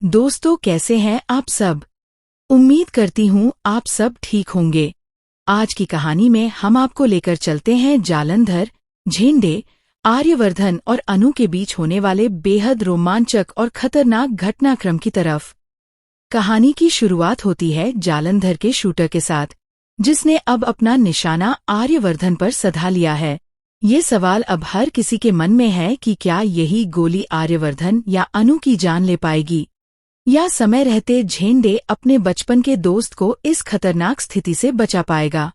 दोस्तों, कैसे हैं आप सब। उम्मीद करती हूँ आप सब ठीक होंगे। आज की कहानी में हम आपको लेकर चलते हैं जालंधर, झेंडे, आर्यवर्धन और अनु के बीच होने वाले बेहद रोमांचक और खतरनाक घटनाक्रम की तरफ। कहानी की शुरुआत होती है जालंधर के शूटर के साथ, जिसने अब अपना निशाना आर्यवर्धन पर सधा लिया है। ये सवाल अब हर किसी के मन में है कि क्या यही गोली आर्यवर्धन या अनु की जान ले पाएगी, या समय रहते झेंडे अपने बचपन के दोस्त को इस खतरनाक स्थिति से बचा पाएगा।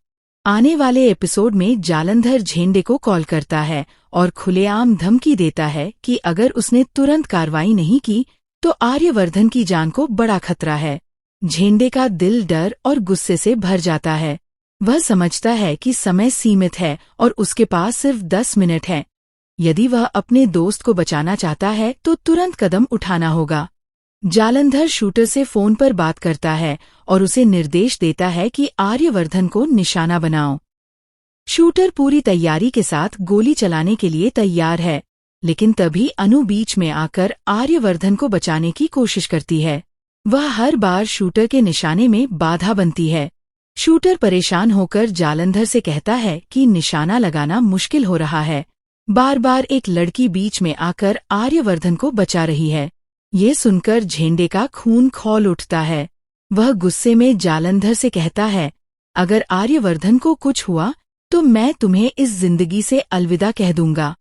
आने वाले एपिसोड में जालंधर झेंडे को कॉल करता है और खुलेआम धमकी देता है कि अगर उसने तुरंत कार्रवाई नहीं की तो आर्यवर्धन की जान को बड़ा खतरा है। झेंडे का दिल डर और गुस्से से भर जाता है। वह समझता है कि समय सीमित है और उसके पास सिर्फ 10 मिनट है। यदि वह अपने दोस्त को बचाना चाहता है तो तुरंत कदम उठाना होगा। जालंधर शूटर से फोन पर बात करता है और उसे निर्देश देता है कि आर्यवर्धन को निशाना बनाओ। शूटर पूरी तैयारी के साथ गोली चलाने के लिए तैयार है, लेकिन तभी अनु बीच में आकर आर्यवर्धन को बचाने की कोशिश करती है। वह हर बार शूटर के निशाने में बाधा बनती है। शूटर परेशान होकर जालंधर से कहता है कि निशाना लगाना मुश्किल हो रहा है। बार बार एक लड़की बीच में आकर आर्यवर्धन को बचा रही है। ये सुनकर झेंडे का खून खौल उठता है। वह गुस्से में जालंधर से कहता है, अगर आर्यवर्धन को कुछ हुआ तो मैं तुम्हें इस जिंदगी से अलविदा कह दूंगा।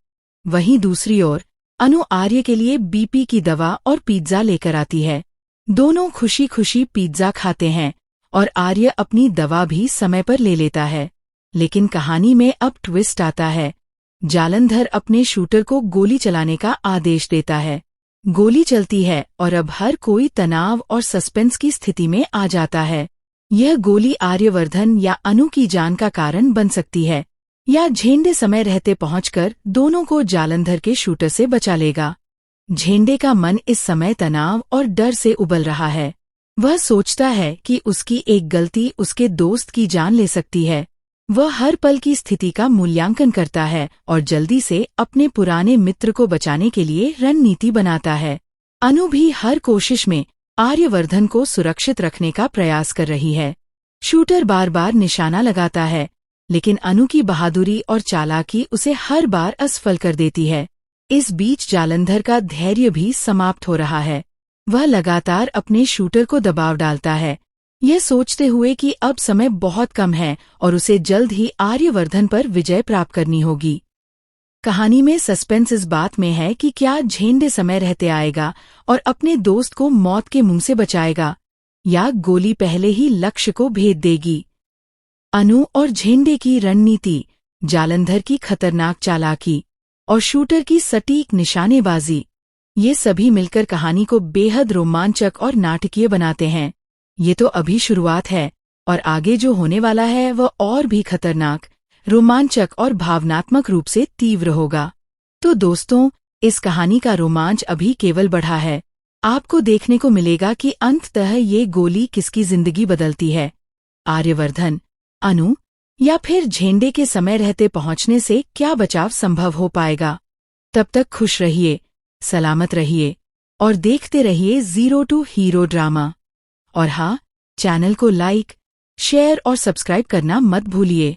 वहीं दूसरी ओर अनु आर्य के लिए बीपी की दवा और पिज्जा लेकर आती है। दोनों खुशी खुशी पिज्जा खाते हैं और आर्य अपनी दवा भी समय पर ले लेता है। लेकिन कहानी में अब ट्विस्ट आता है। जालंधर अपने शूटर को गोली चलाने का आदेश देता है। गोली चलती है और अब हर कोई तनाव और सस्पेंस की स्थिति में आ जाता है। यह गोली आर्यवर्धन या अनु की जान का कारण बन सकती है, या झेंडे समय रहते पहुंचकर दोनों को जालंधर के शूटर से बचा लेगा। झेंडे का मन इस समय तनाव और डर से उबल रहा है। वह सोचता है कि उसकी एक गलती उसके दोस्त की जान ले सकती है। वह हर पल की स्थिति का मूल्यांकन करता है और जल्दी से अपने पुराने मित्र को बचाने के लिए रणनीति बनाता है। अनु भी हर कोशिश में आर्यवर्धन को सुरक्षित रखने का प्रयास कर रही है। शूटर बार बार निशाना लगाता है, लेकिन अनु की बहादुरी और चालाकी उसे हर बार असफल कर देती है। इस बीच जालंधर का धैर्य भी समाप्त हो रहा है। वह लगातार अपने शूटर को दबाव डालता है, यह सोचते हुए कि अब समय बहुत कम है और उसे जल्द ही आर्यवर्धन पर विजय प्राप्त करनी होगी। कहानी में सस्पेंस इस बात में है कि क्या झेंडे समय रहते आएगा और अपने दोस्त को मौत के मुंह से बचाएगा, या गोली पहले ही लक्ष्य को भेद देगी। अनु और झेंडे की रणनीति, जालंधर की खतरनाक चालाकी और शूटर की सटीक निशानेबाजी, ये सभी मिलकर कहानी को बेहद रोमांचक और नाटकीय बनाते हैं। ये तो अभी शुरुआत है और आगे जो होने वाला है वह और भी खतरनाक, रोमांचक और भावनात्मक रूप से तीव्र होगा। तो दोस्तों, इस कहानी का रोमांच अभी केवल बढ़ा है। आपको देखने को मिलेगा कि अंततः ये गोली किसकी जिंदगी बदलती है, आर्यवर्धन, अनु, या फिर झेंडे के समय रहते पहुंचने से क्या बचाव संभव हो पाएगा। तब तक खुश रहिए, सलामत रहिए और देखते रहिए ज़ीरो टू हीरो ड्रामा। और हाँ, चैनल को लाइक, शेयर और सब्सक्राइब करना मत भूलिए।